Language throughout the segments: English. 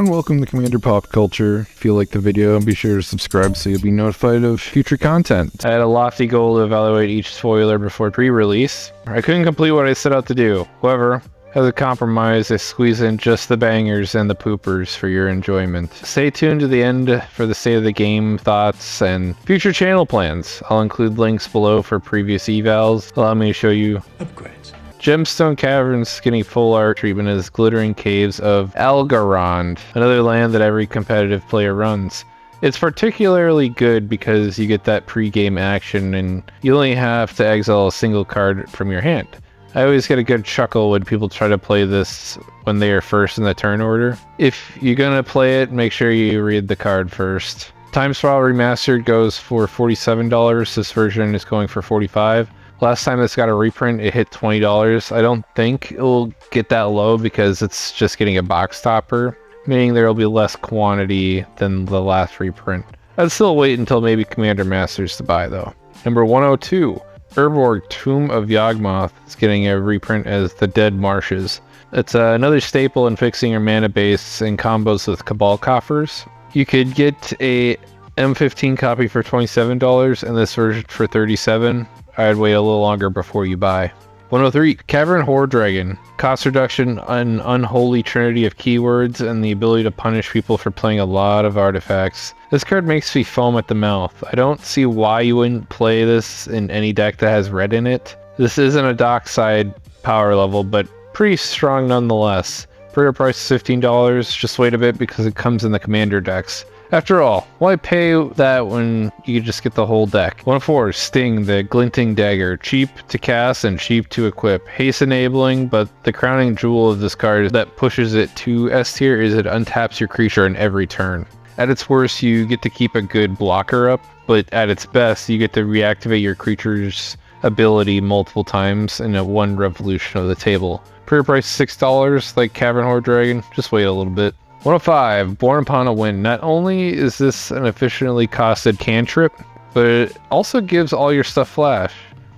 everyone, welcome to Commander Pop Culture. If you like the video, be sure to subscribe so you'll be notified of future content. I had a lofty goal to evaluate each spoiler before pre-release. I couldn't complete what I set out to do. However, as a compromise, I squeeze in just the bangers and the poopers for your enjoyment. Stay tuned to the end for the state of the game thoughts and future channel plans. I'll include links below for previous evals. Allow me to show you upgrades. Gemstone Caverns getting full art treatment as Glittering Caves of Algorand, another land that every competitive player runs. It's particularly good because you get that pre-game action and you only have to exile a single card from your hand. I always get a good chuckle when people try to play this when they are first in the turn order. If you're gonna play it, make sure you read the card first. Time Spiral Remastered goes for $47, this version is going for $45. Last time this got a reprint, it hit $20. I don't think it will get that low because it's just getting a box topper, meaning there will be less quantity than the last reprint. I'd still wait until maybe Commander Masters to buy though. Number 102, Urborg Tomb of Yawgmoth is getting a reprint as the Dead Marshes. It's another staple in fixing your mana base in combos with Cabal Coffers. You could get a M15 copy for $27 and this version for $37. I'd wait a little longer before you buy. 103, Cavern Horde Dragon. Cost reduction, an unholy trinity of keywords, and the ability to punish people for playing a lot of artifacts. This card makes me foam at the mouth. I don't see why you wouldn't play this in any deck that has red in it. This isn't a dockside power level, but pretty strong nonetheless. Pre-order price is $15, just wait a bit because it comes in the commander decks. After all, why pay that when you can just get the whole deck? 104, Sting, the Glinting Dagger. Cheap to cast and cheap to equip. Haste enabling, but the crowning jewel of this card that pushes it to S tier is it untaps your creature in every turn. At its worst, you get to keep a good blocker up, but at its best, you get to reactivate your creature's ability multiple times in a one revolution of the table. Pre-order price $6, like Cavern Horde Dragon. Just wait a little bit. 105, Born Upon a Wind. Not only is this an efficiently costed cantrip, but it also gives all your stuff flash.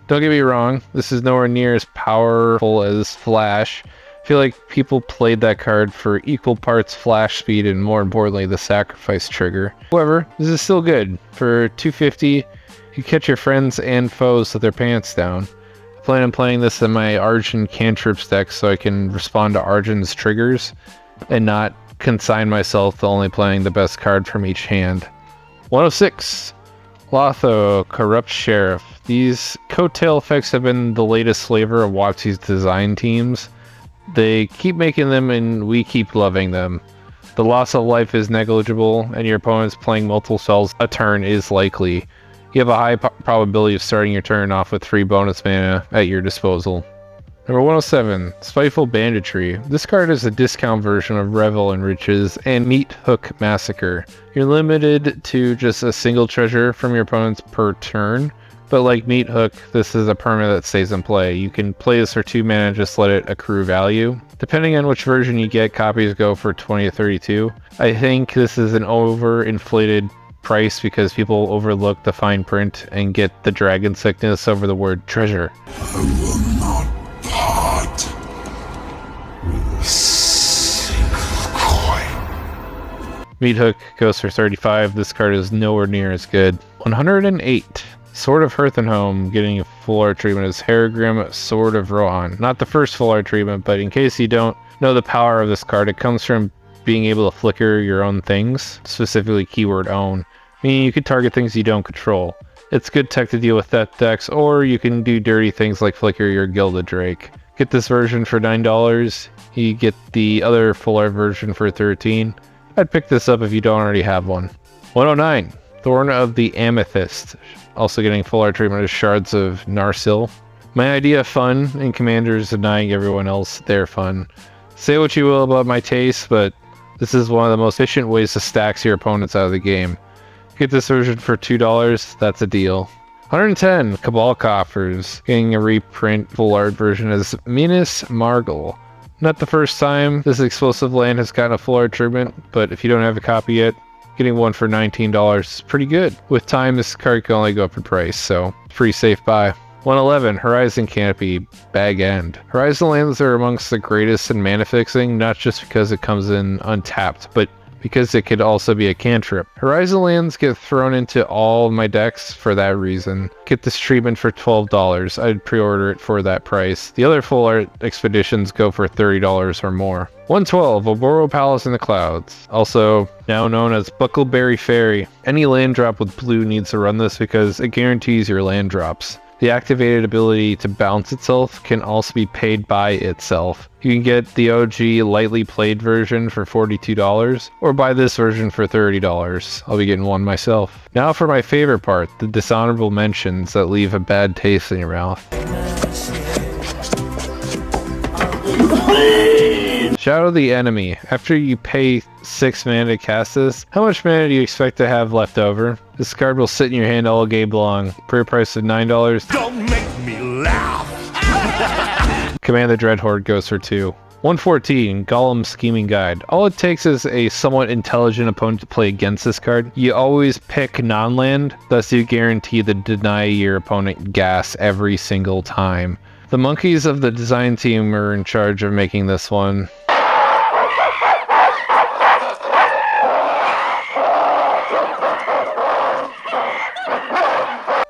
Don't get me wrong, this is nowhere near as powerful as Flash. I feel like people played that card for equal parts flash speed and more importantly the sacrifice trigger. However, this is still good. For $250, you catch your friends and foes with their pants down. I plan on playing this in my Argent cantrips deck so I can respond to Argent's triggers and not consign myself to only playing the best card from each hand. 106, Lotho, Corrupt Sheriff. These coattail effects have been the latest flavor of WotC's design teams. They keep making them and we keep loving them. The loss of life is negligible and your opponent's playing multiple spells a turn is likely. You have a high probability of starting your turn off with 3 bonus mana at your disposal. Number 107, Spiteful Banditry. This card is a discount version of Revel and Riches and Meat Hook Massacre. You're limited to just a single treasure from your opponents per turn, but like Meat Hook, this is a permanent that stays in play. You can play this for 2 mana and just let it accrue value. Depending on which version you get, copies go for 20 to 32. I think this is an overinflated price because people overlook the fine print and get the dragon sickness over the word treasure. I will not part with a single coin. Meat Hook goes for 35. This card is nowhere near as good. 108. Sword of Hearthenhome getting a full art treatment is Harrogrim Sword of Rohan. Not the first full art treatment, but in case you don't know the power of this card, it comes from being able to flicker your own things, specifically keyword own, meaning you could target things you don't control. It's good tech to deal with that decks, or you can do dirty things like flicker your Gilded Drake. Get this version for $9. You get the other full art version for $13. I'd pick this up if you don't already have one. 109, Thorn of the Amethyst. Also getting full art treatment is Shards of Narsil. My idea of fun in Commander is denying everyone else their fun. Say what you will about my taste, but this is one of the most efficient ways to stack your opponents out of the game. Get this version for $2, that's a deal. 110, Cabal Coffers, getting a reprint full art version as Minas Morgul. Not the first time this explosive land has gotten a full art treatment, but if you don't have a copy yet, getting one for $19 is pretty good. With time, this card can only go up in price, so pretty safe buy. 111, Horizon Canopy, Bag End. Horizon lands are amongst the greatest in mana fixing, not just because it comes in untapped, but because it could also be a cantrip. Horizon lands get thrown into all of my decks for that reason. Get this treatment for $12. I'd pre-order it for that price. The other full art expeditions go for $30 or more. 112, Oboro Palace in the Clouds, also now known as Buckleberry Ferry. Any land drop with blue needs to run this because it guarantees your land drops. The activated ability to bounce itself can also be paid by itself. You can get the OG lightly played version for $42 or buy this version for $30. I'll be getting one myself. Now for my favorite part, the dishonorable mentions that leave a bad taste in your mouth. Shadow the Enemy. After you pay 6 mana to cast this, how much mana do you expect to have left over? This card will sit in your hand all game long. Per price of $9. Don't make me laugh! Command the Dreadhorde goes for 2. 114, Gollum's Scheming Guide. All it takes is a somewhat intelligent opponent to play against this card. You always pick non-land, thus you guarantee to deny your opponent gas every single time. The monkeys of the design team are in charge of making this one.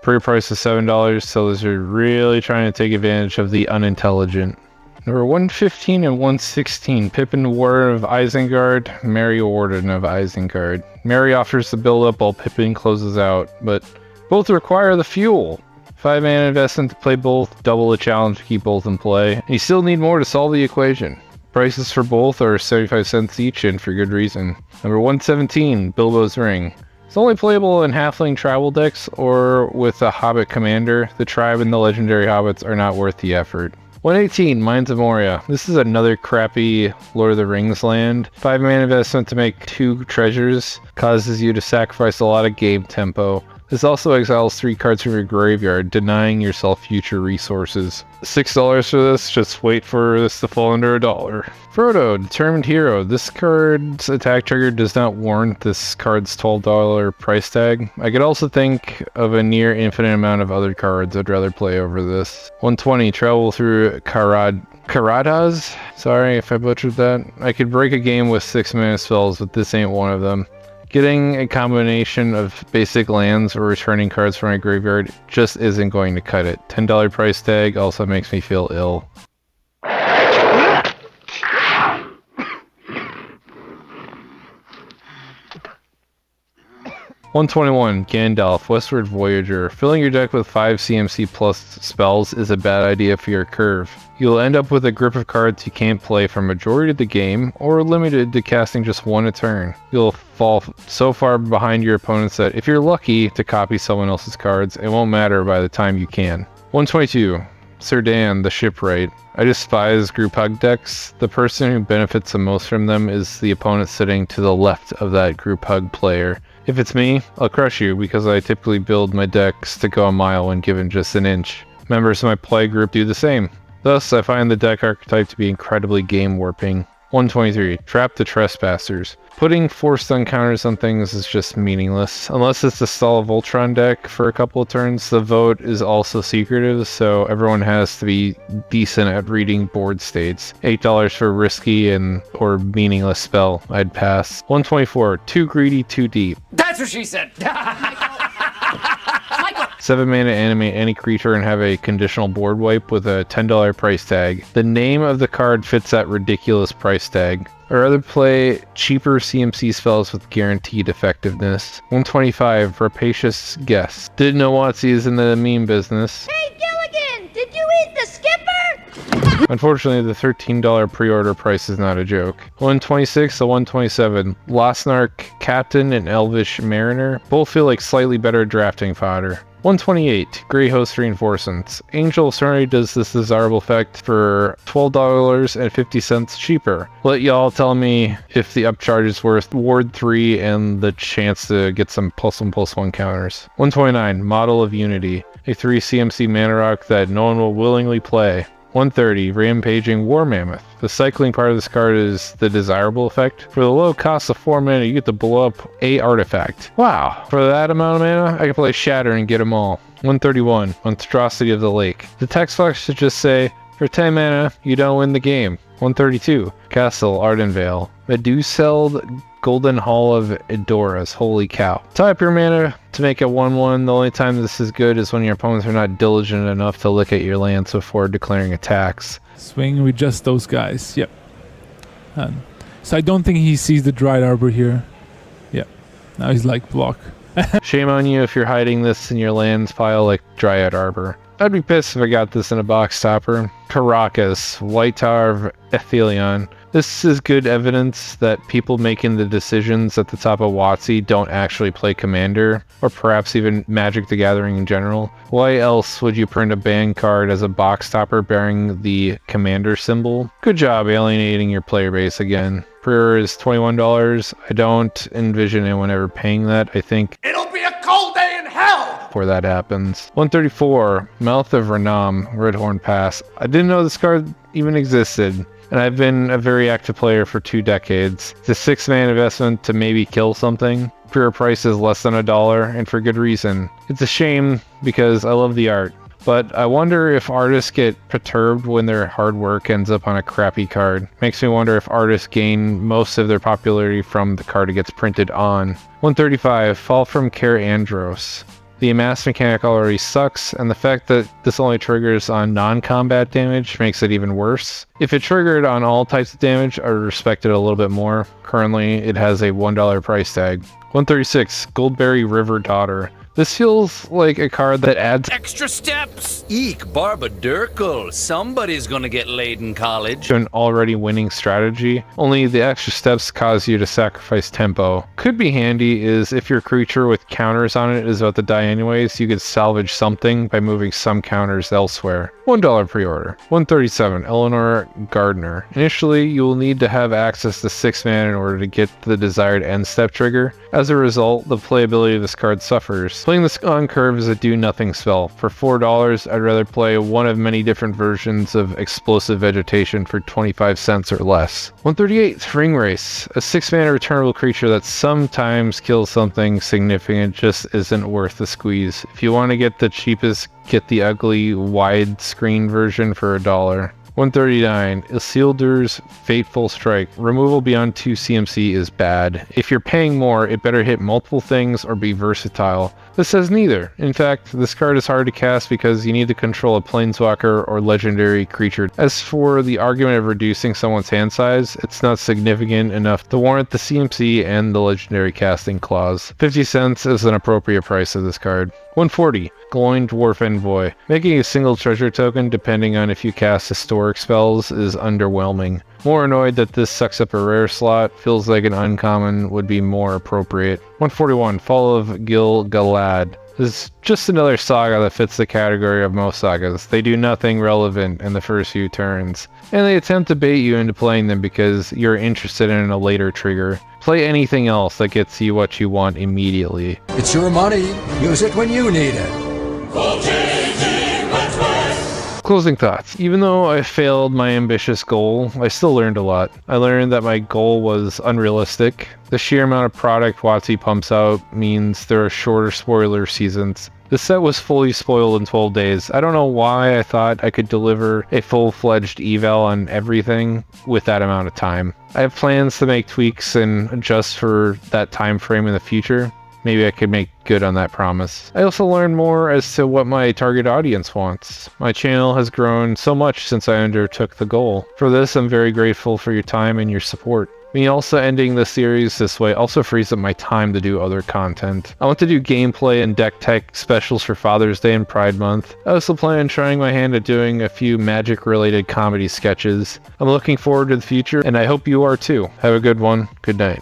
Pre-price is $7, so those are really trying to take advantage of the unintelligent. Number 115 and 116, Pippin Warden of Isengard, Merry Warden of Isengard. Merry offers the build-up while Pippin closes out, but both require the fuel. 5 mana investment to play both, double the challenge to keep both in play, and you still need more to solve the equation. Prices for both are 75 cents each, and for good reason. Number 117, Bilbo's Ring. It's only playable in halfling tribal decks or with a Hobbit commander. The tribe and the legendary hobbits are not worth the effort. 118, Mines of Moria. This is another crappy Lord of the Rings land. 5 mana investment to make 2 treasures causes you to sacrifice a lot of game tempo. This also exiles 3 cards from your graveyard, denying yourself future resources. $6 for this, just wait for this to fall under $1. Frodo, Determined Hero. This card's attack trigger does not warrant this card's $12 price tag. I could also think of a near infinite amount of other cards I'd rather play over this. 120, Travel Through Karadas? Sorry if I butchered that. I could break a game with 6 mana spells, but this ain't one of them. Getting a combination of basic lands or returning cards from my graveyard just isn't going to cut it. $10 price tag also makes me feel ill. 121, Gandalf, Westward Voyager. Filling your deck with 5 CMC plus spells is a bad idea for your curve. You'll end up with a grip of cards you can't play for majority of the game, or limited to casting just 1 a turn. You'll fall so far behind your opponents that if you're lucky to copy someone else's cards, it won't matter by the time you can. 122, Sir Dan, the Shipwright. I despise group hug decks. The person who benefits the most from them is the opponent sitting to the left of that group hug player. If it's me, I'll crush you because I typically build my decks to go a mile when given just an inch. Members of my play group do the same. Thus, I find the deck archetype to be incredibly game warping. 123, Trap the Trespassers. Putting forced counters on things is just meaningless. Unless it's the Stall of Voltron deck for a couple of turns, the vote is also secretive, so everyone has to be decent at reading board states. $8 for a risky or meaningless spell, I'd pass. 124, Too Greedy, Too Deep. That's what she said! 7 mana animate any creature and have a conditional board wipe with a $10 price tag. The name of the card fits that ridiculous price tag. I'd rather play cheaper CMC spells with guaranteed effectiveness. 125, Rapacious Guess. Didn't know WotC is in the meme business. Hey Gilligan, did you eat the skipper? Unfortunately, the $13 pre-order price is not a joke. 126 to 127, Losnark Captain and Elvish Mariner. Both feel like slightly better drafting fodder. 128, Grey Host Reinforcements. Angel of Serenity does this desirable effect for $12.50 cheaper. Let y'all tell me if the upcharge is worth Ward 3 and the chance to get some +1/+1 counters. 129, Model of Unity. A 3 CMC mana rock that no one will willingly play. 130, Rampaging War Mammoth. The cycling part of this card is the desirable effect. For the low cost of 4 mana, you get to blow up a artifact. Wow, for that amount of mana, I can play Shatter and get them all. 131, Monstrosity of the Lake. The text box should just say, for 10 mana, you don't win the game. 132, Castle Ardenvale. Meduseld Golden Hall of Edoras. Holy cow. Tie up your mana to make it 1-1. The only time this is good is when your opponents are not diligent enough to look at your lands before declaring attacks. Swing with just those guys. Yep. So I don't think he sees the Dried Arbor here. Yep. Now he's like, block. Shame on you if you're hiding this in your lands pile like Dryad Arbor. I'd be pissed if I got this in a box topper. Caracas, White Tower of Ethelion. This is good evidence that people making the decisions at the top of WotC don't actually play Commander, or perhaps even Magic the Gathering in general. Why else would you print a ban card as a box topper bearing the Commander symbol? Good job alienating your player base again. Pre-order is $21. I don't envision anyone ever paying that. I think It'll be a cold day in hell! before that happens. 134, Mouth of Renam, Redhorn Pass. I didn't know this card even existed, and I've been a very active player for 2 decades. It's a 6-man investment to maybe kill something. Pre-order price is less than $1, and for good reason. It's a shame because I love the art, but I wonder if artists get perturbed when their hard work ends up on a crappy card. Makes me wonder if artists gain most of their popularity from the card it gets printed on. 135, Fall from Care Andros. The amass mechanic already sucks, and the fact that this only triggers on non-combat damage makes it even worse. If it triggered on all types of damage, I would respect it a little bit more. Currently, it has a $1 price tag. 136, Goldberry River Daughter. This feels like a card that adds Extra steps! Eek, Barbadurkle. Somebody's gonna get laid in college. to an already winning strategy, only the extra steps cause you to sacrifice tempo. Could be handy is if your creature with counters on it is about to die anyways, you could salvage something by moving some counters elsewhere. $1 pre-order. 137, Eleanor Gardner. Initially, you will need to have access to 6 mana in order to get the desired end step trigger. As a result, the playability of this card suffers. Playing this on curve is a do-nothing spell. For $4, I'd rather play one of many different versions of Explosive Vegetation for 25 cents or less. 138, Ring Race. A 6-mana returnable creature that sometimes kills something significant just isn't worth the squeeze. If you want to get the cheapest, get the ugly widescreen version for $1. 139, Isildur's Fateful Strike. Removal beyond 2 CMC is bad. If you're paying more, it better hit multiple things or be versatile. This says neither. In fact, this card is hard to cast because you need to control a planeswalker or legendary creature. As for the argument of reducing someone's hand size, it's not significant enough to warrant the CMC and the legendary casting clause. 50 cents is an appropriate price of this card. 140, Glowing Dwarf Envoy. Making a single treasure token depending on if you cast historic spells is underwhelming. More annoyed that this sucks up a rare slot, feels like an uncommon would be more appropriate. 141, Fall of Gil-galad. This is just another saga that fits the category of most sagas. They do nothing relevant in the first few turns, and they attempt to bait you into playing them because you're interested in a later trigger. Play anything else that gets you what you want immediately. It's your money. Use it when you need it. Closing thoughts. Even though I failed my ambitious goal, I still learned a lot. I learned that my goal was unrealistic. The sheer amount of product WotC pumps out means there are shorter spoiler seasons. The set was fully spoiled in 12 days. I don't know why I thought I could deliver a full-fledged eval on everything with that amount of time. I have plans to make tweaks and adjust for that time frame in the future. Maybe I could make good on that promise. I also learned more as to what my target audience wants. My channel has grown so much since I undertook the goal. For this, I'm very grateful for your time and your support. Me also ending the series this way also frees up my time to do other content. I want to do gameplay and deck tech specials for Father's Day and Pride Month. I also plan on trying my hand at doing a few magic-related comedy sketches. I'm looking forward to the future, and I hope you are too. Have a good one. Good night.